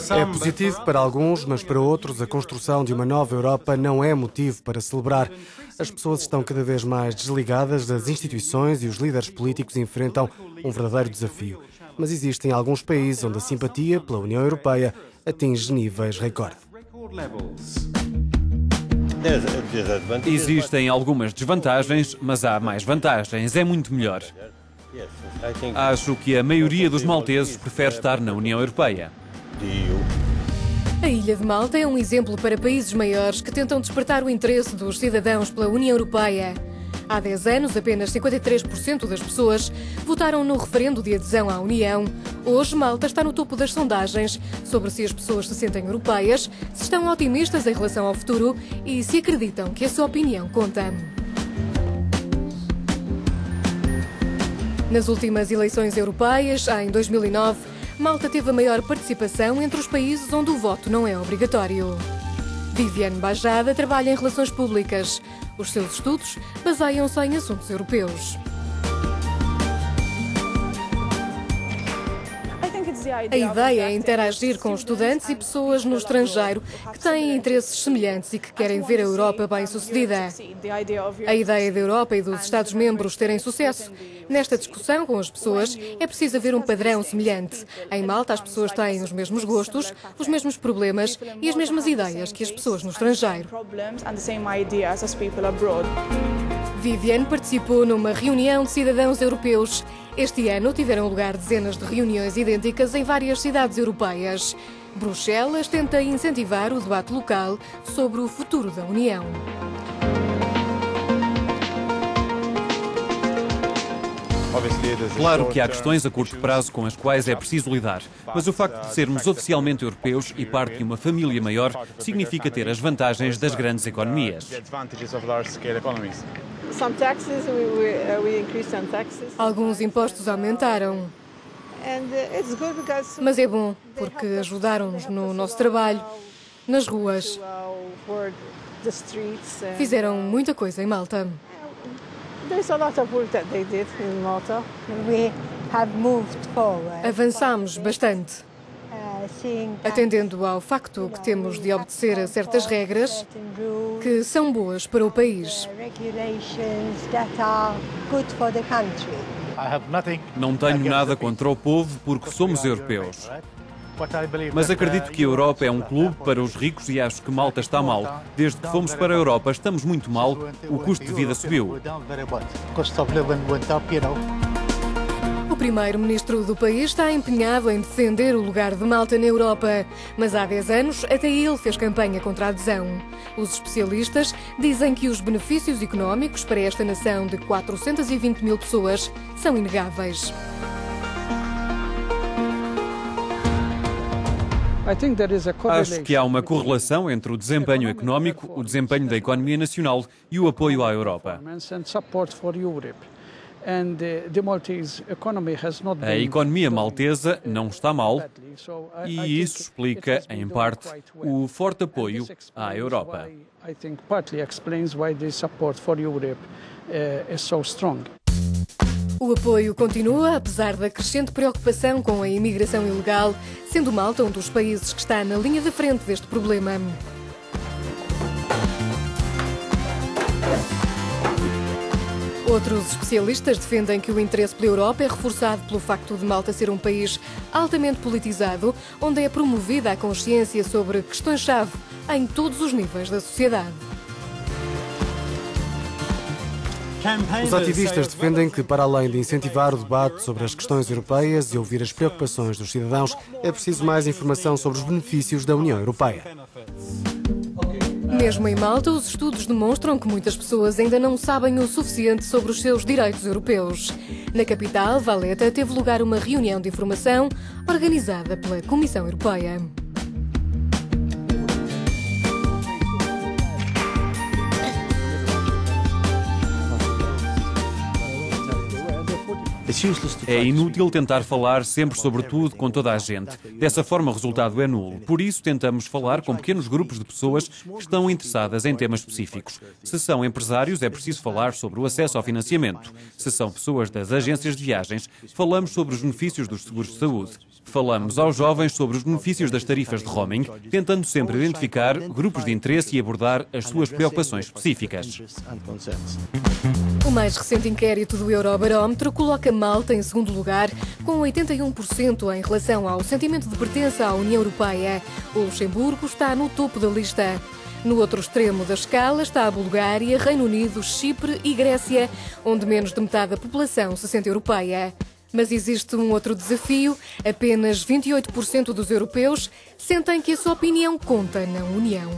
É positivo para alguns, mas para outros a construção de uma nova Europa não é motivo para celebrar. As pessoas estão cada vez mais desligadas das instituições e os líderes políticos enfrentam um verdadeiro desafio. Mas existem alguns países onde a simpatia pela União Europeia atinge níveis recorde. Existem algumas desvantagens, mas há mais vantagens. É muito melhor. Acho que a maioria dos malteses prefere estar na União Europeia. A Ilha de Malta é um exemplo para países maiores que tentam despertar o interesse dos cidadãos pela União Europeia. Há 10 anos, apenas 53% das pessoas votaram no referendo de adesão à União. Hoje, Malta está no topo das sondagens sobre se as pessoas se sentem europeias, se estão otimistas em relação ao futuro e se acreditam que a sua opinião conta. Nas últimas eleições europeias, em 2009, Malta teve a maior participação entre os países onde o voto não é obrigatório. Viviane Bajada trabalha em relações públicas. Os seus estudos baseiam-se em assuntos europeus. A ideia é interagir com estudantes e pessoas no estrangeiro que têm interesses semelhantes e que querem ver a Europa bem-sucedida. A ideia da Europa e dos Estados-membros terem sucesso. Nesta discussão com as pessoas é preciso haver um padrão semelhante. Em Malta, as pessoas têm os mesmos gostos, os mesmos problemas e as mesmas ideias que as pessoas no estrangeiro. Viviane participou numa reunião de cidadãos europeus. Este ano tiveram lugar dezenas de reuniões idênticas em várias cidades europeias. Bruxelas tenta incentivar o debate local sobre o futuro da União. Claro que há questões a curto prazo com as quais é preciso lidar, mas o facto de sermos oficialmente europeus e parte de uma família maior significa ter as vantagens das grandes economias. Alguns impostos aumentaram. Mas é bom, porque ajudaram-nos no nosso trabalho, nas ruas. Fizeram muita coisa em Malta. Avançamos bastante, atendendo ao facto que temos de obedecer a certas regras que são boas para o país. Não tenho nada contra o povo porque somos europeus. Mas acredito que a Europa é um clube para os ricos e acho que Malta está mal. Desde que fomos para a Europa estamos muito mal, o custo de vida subiu. O primeiro-ministro do país está empenhado em defender o lugar de Malta na Europa, mas há 10 anos até ele fez campanha contra a adesão. Os especialistas dizem que os benefícios económicos para esta nação de 420 mil pessoas são inegáveis. Acho que há uma correlação entre o desempenho económico, o desempenho da economia nacional e o apoio à Europa. A economia maltesa não está mal e isso explica, em parte, o forte apoio à Europa. O apoio continua, apesar da crescente preocupação com a imigração ilegal, sendo Malta um dos países que está na linha da frente deste problema. Outros especialistas defendem que o interesse pela Europa é reforçado pelo facto de Malta ser um país altamente politizado, onde é promovida a consciência sobre questões-chave em todos os níveis da sociedade. Os ativistas defendem que, para além de incentivar o debate sobre as questões europeias e ouvir as preocupações dos cidadãos, é preciso mais informação sobre os benefícios da União Europeia. Mesmo em Malta, os estudos demonstram que muitas pessoas ainda não sabem o suficiente sobre os seus direitos europeus. Na capital, Valletta, teve lugar uma reunião de informação organizada pela Comissão Europeia. É inútil tentar falar sempre sobre tudo com toda a gente. Dessa forma, o resultado é nulo. Por isso, tentamos falar com pequenos grupos de pessoas que estão interessadas em temas específicos. Se são empresários, é preciso falar sobre o acesso ao financiamento. Se são pessoas das agências de viagens, falamos sobre os benefícios dos seguros de saúde. Falamos aos jovens sobre os benefícios das tarifas de roaming, tentando sempre identificar grupos de interesse e abordar as suas preocupações específicas. O mais recente inquérito do Eurobarómetro coloca Malta em segundo lugar, com 81% em relação ao sentimento de pertença à União Europeia. O Luxemburgo está no topo da lista. No outro extremo da escala está a Bulgária, Reino Unido, Chipre e Grécia, onde menos de metade da população se sente europeia. Mas existe um outro desafio. Apenas 28% dos europeus sentem que a sua opinião conta na União.